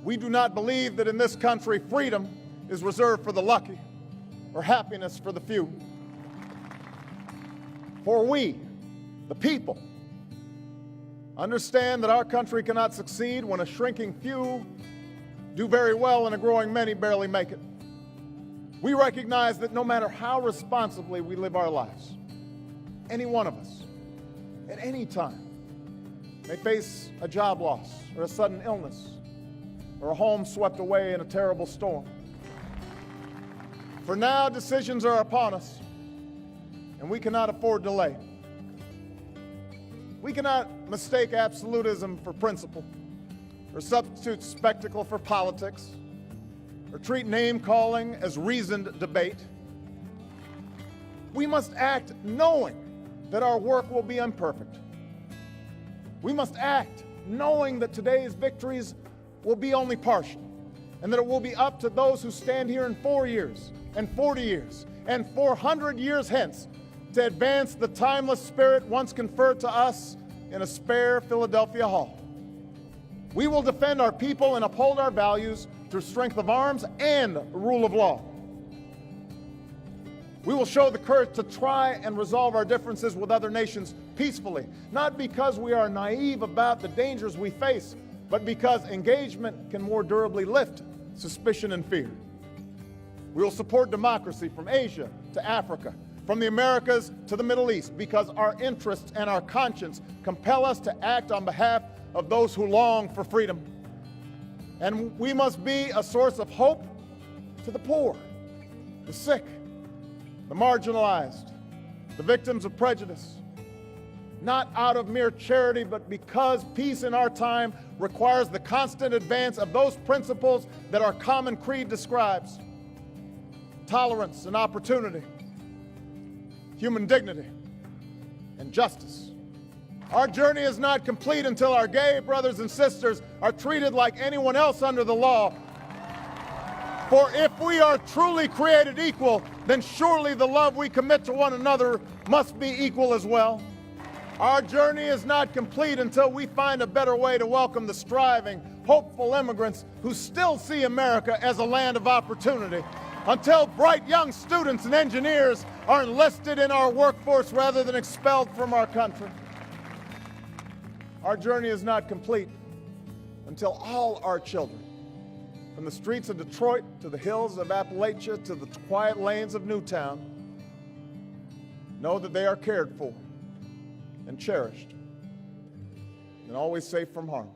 We do not believe that in this country freedom is reserved for the lucky or happiness for the few. For we, the people, understand that our country cannot succeed when a shrinking few do very well and a growing many barely make it. We recognize that no matter how responsibly we live our lives, any one of us, at any time, may face a job loss or a sudden illness or a home swept away in a terrible storm. For now, decisions are upon us, and we cannot afford delay. We cannot mistake absolutism for principle, or substitute spectacle for politics, or treat name-calling as reasoned debate. We must act knowing that our work will be imperfect. We must act knowing that today's victories will be only partial, and that it will be up to those who stand here in 4 years, and 40 years, and 400 years hence to advance the timeless spirit once conferred to us in a spare Philadelphia hall. We will defend our people and uphold our values through strength of arms and rule of law. We will show the courage to try and resolve our differences with other nations peacefully, not because we are naive about the dangers we face, but because engagement can more durably lift suspicion and fear. We will support democracy from Asia to Africa, from the Americas to the Middle East, because our interests and our conscience compel us to act on behalf of those who long for freedom. And we must be a source of hope to the poor, the sick, the marginalized, the victims of prejudice, not out of mere charity, but because peace in our time requires the constant advance of those principles that our common creed describes: tolerance and opportunity, human dignity, and justice. Our journey is not complete until our gay brothers and sisters are treated like anyone else under the law. For if we are truly created equal, then surely the love we commit to one another must be equal as well. Our journey is not complete until we find a better way to welcome the striving, hopeful immigrants who still see America as a land of opportunity, until bright young students and engineers are enlisted in our workforce rather than expelled from our country. Our journey is not complete until all our children, from the streets of Detroit to the hills of Appalachia to the quiet lanes of Newtown, know that they are cared for and cherished and always safe from harm.